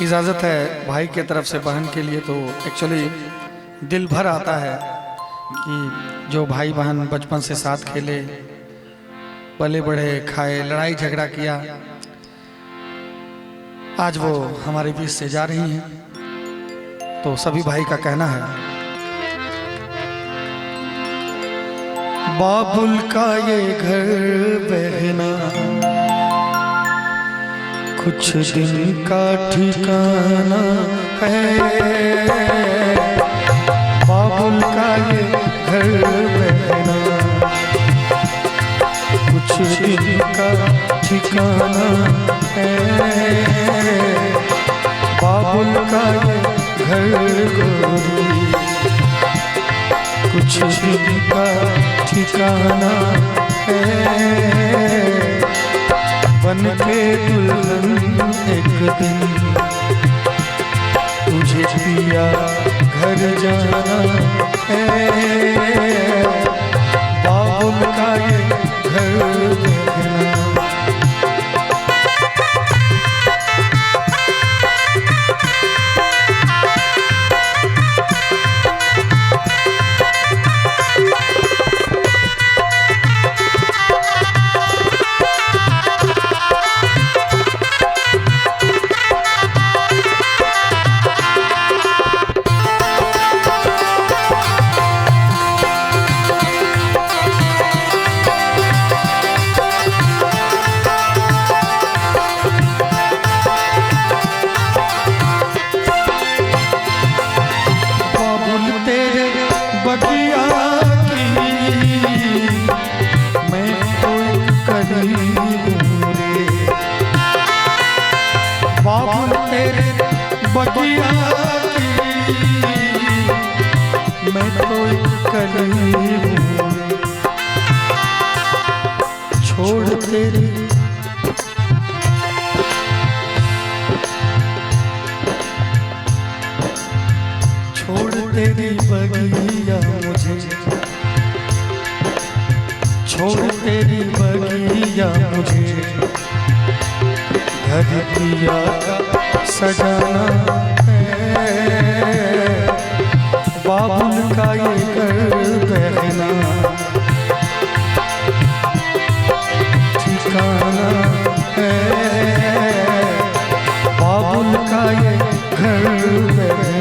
इजाज़त है भाई के तरफ से बहन के लिए, तो एक्चुअली दिल भर आता है कि जो भाई बहन बचपन से साथ खेले, पले बढ़े, खाए, लड़ाई झगड़ा किया, आज वो हमारे बीच से जा रही हैं। तो सभी भाई का कहना है, बाबुल का ये घर बहना कुछ दिन का ठिकाना है। बाबुल का ये घर बहना कुछ दिन का ठिकाना है। बाबुल का ये घर गोरी कुछ दिन का ठिकाना है। बन के दुल्हन एक दिन तुझे पिया घर जाना है। बाबुल का ये घर बहना बगिया की मैं तो एक कली हूँ। छोड़ तेरी बगिया मुझे, छोड़ तेरी बगिया मुझे घर पिया सजाना है। बाबुल का ये घर बहना ठिकाना है। बाबुल का ये घर बहना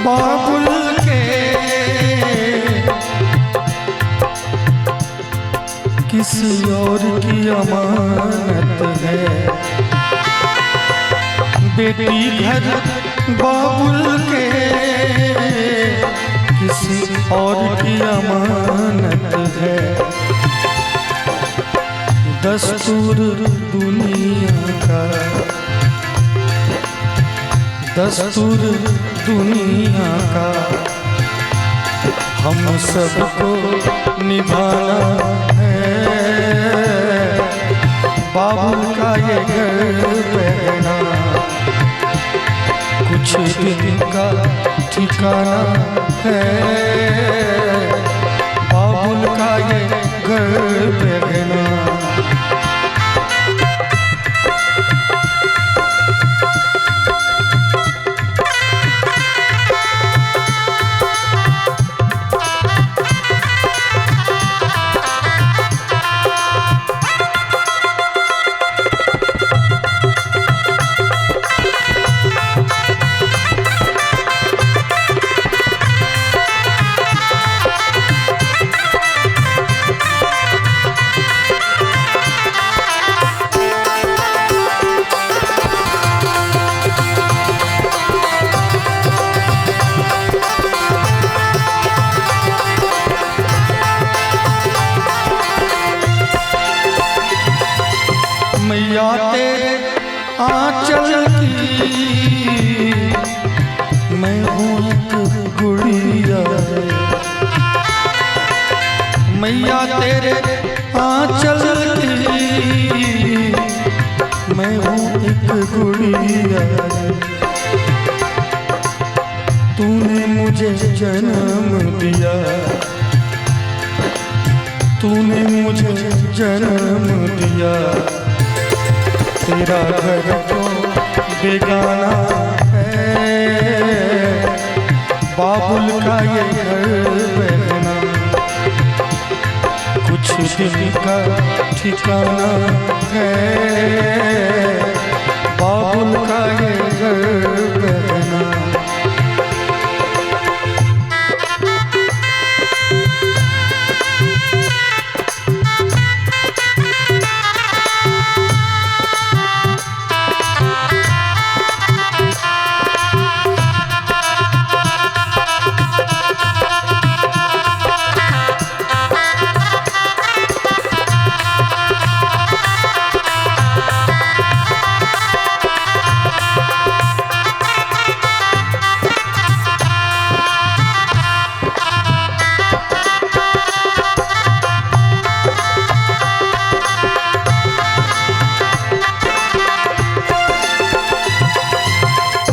बाबुल के किसी और की अमानत है। बेटी घर बाबुल के किसी और की अमानत है। दस्तूर दुनिया का, दस्तूर दुनिया का हम सबको निभाना है। बाबुल का ये घर बहना कुछ दिन का ठिकाना है। बाबुल का ये घर बहना मैया तेरे आंचल की मैं हूँ एक गुड़िया रे। मैया तेरे आंचल की मैं हूँ एक गुड़िया रे। तूने मुझे जन्म दिया, तूने मुझे जन्म दिया, तेरा घर तो बेगाना है, बाबुल का ये घर बहना, कुछ दिन का ठिकाना है, बाबुल का ये घर बहना।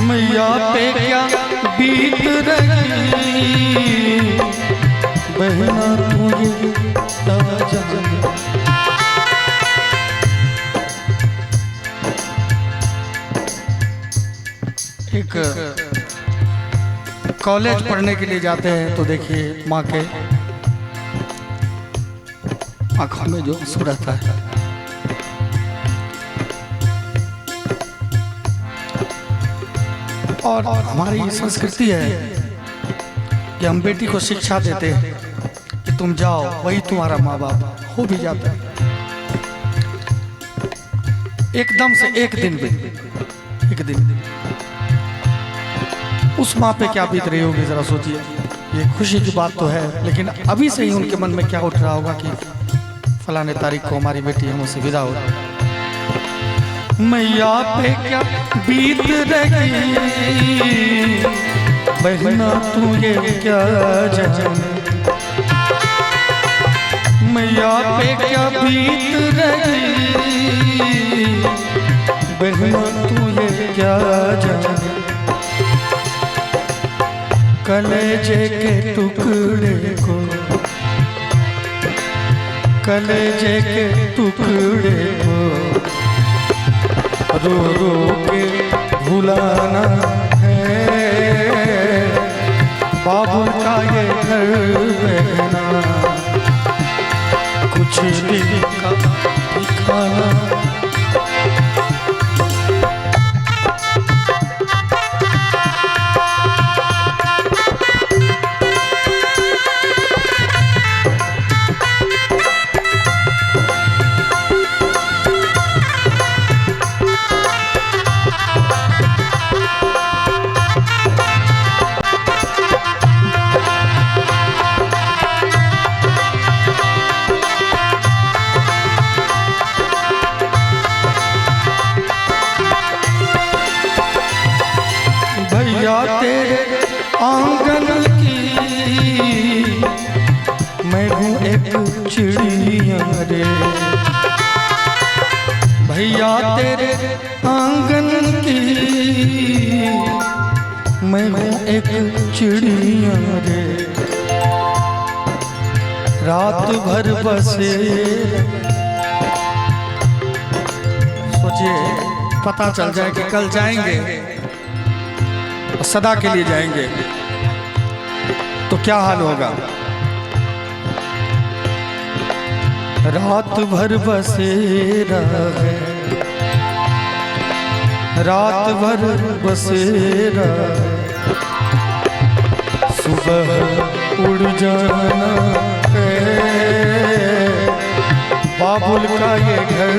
मैया पे क्या बीत रही बहना तुझे एक कॉलेज पढ़ने के लिए जाते हैं तो देखिए माँ के आँखों में जो आंसू रहता है। और हमारी संस्कृति है कि हम बेटी को शिक्षा देते हैं कि तुम जाओ, वही तुम्हारा माँ बाप हो भी जाता है। एकदम से एक दिन उस माँ पे क्या बीत रही होगी जरा सोचिए। ये खुशी की बात तो है, लेकिन अभी से ही उनके मन में क्या उठ रहा होगा कि फलाने तारीख को हमारी बेटी हमसे विदा हो। मैया पे क्या बीत रही बहना तू ये क्या जाने, मैया पे क्या बीत रही बहना तू ये क्या जाने। कलेजे के टुकड़े को, कलेजे के टुकड़े को रो रो के भुलाना है, बाबुल का ये घर बहना, कुछ दिन का दिखाना। भैया तेरे आंगन की मैं हूँ एक चिड़िया रे। भैया तेरे आंगन की मैं हूँ एक चिड़िया रे। रात भर बसे, सोचिए पता चल जाए कि कल जाएंगे सदा के लिए जाएंगे तो क्या हाल होगा। रात भर बसेरा है, रात भर बसेरा, सुबह उड़ जाना है, बाबुल का ये घर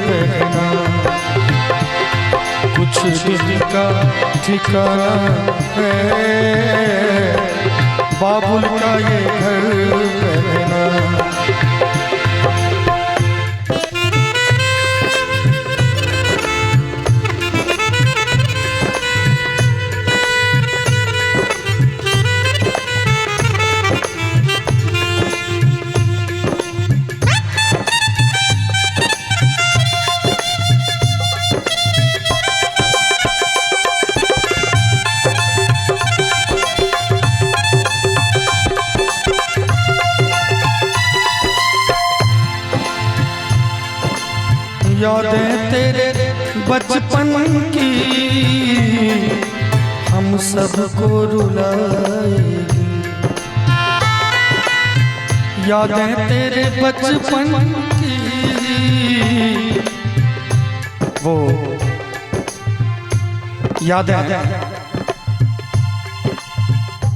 बहना, कुछ दिन का ठिकाना है, बाबुल का ये घर बहना। यादें तेरे बचपन की हम सबको रुलाएगी। यादें तेरे बचपन की वो यादें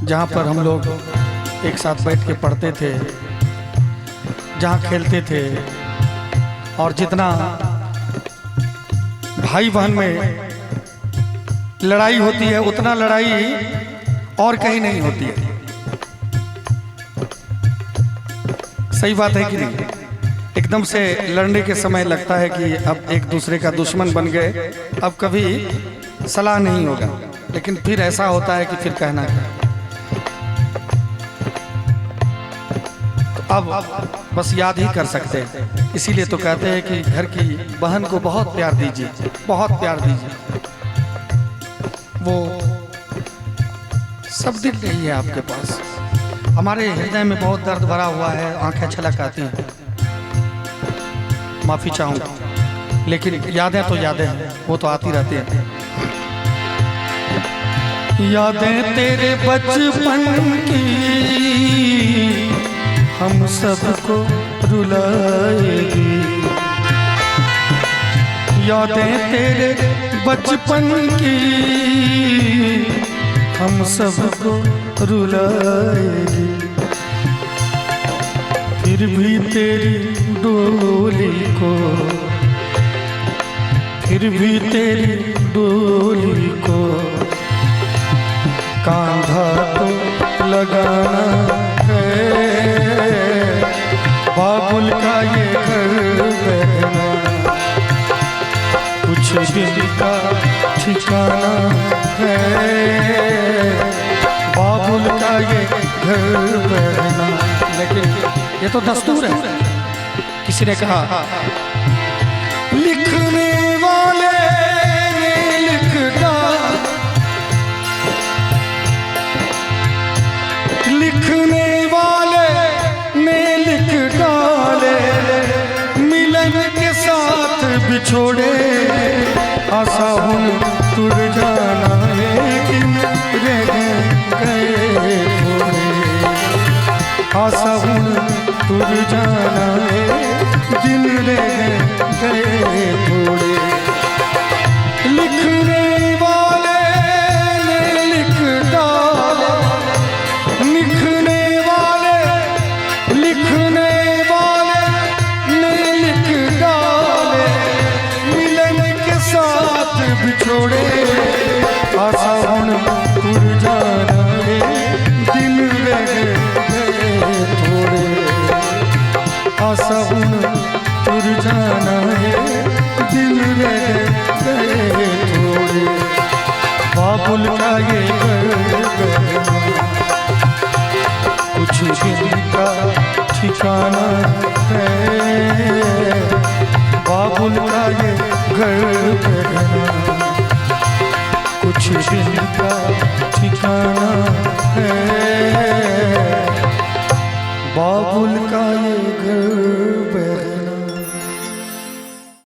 जहाँ पर हम लोग एक साथ बैठ के पढ़ते थे, जहाँ खेलते थे, और जितना भाई बहन में लड़ाई होती है उतना लड़ाई और कहीं नहीं होती है। सही बात है कि नहीं? एकदम से लड़ने के समय लगता है कि अब एक दूसरे का दुश्मन बन गए, अब कभी सलाह नहीं होगा, लेकिन फिर ऐसा होता है कि फिर कहना क्या। अब बस याद ही कर सकते हैं। इसीलिए तो कहते हैं कि घर की बहन को बहुत प्यार दीजिए, बहुत प्यार दीजिए। वो सब दिल नहीं है आपके पास। हमारे हृदय में बहुत दर्द भरा हुआ है, आंखें छलक आती हैं, माफी चाहूँगा, लेकिन यादें तो यादें हैं, वो तो आती रहती हैं। यादें तेरे बचपन की हम सबको रुलाएगी। यादें तेरे बचपन की हम सबको रुलाएगी। फिर भी तेरी डोली को, फिर भी तेरी डोली को कांधा तो लगाना है। बाबुल का ये घर बहना कुछ दिन का ठिकाना है। बाबुल का ये घर बहना, लेकिन ये तो दस्तूर है। किसी ने कहा लिखने वाले ने लिख डाला, लिखने वाले ने लिख डाले, मिलन के साथ बिछोड़े। आशा हूँ टूट जाना लेकिन रह गए थोड़े। आशा हूँ टूट जाना दिन रह गए थोड़े। लिखने वाले ने लिख डाले, लिखने वाले, लिखने वाले ने लिख डाले, मिलन के साथ बिछोड़े। आशा हूँ टूट जाना दिन रह गए थोड़े। आशा हूँ टूट जाना दिन रह गए थोड़े। बाबुल का ये घर कुछ दिन का ठिकाना है। बाबुल का ये घर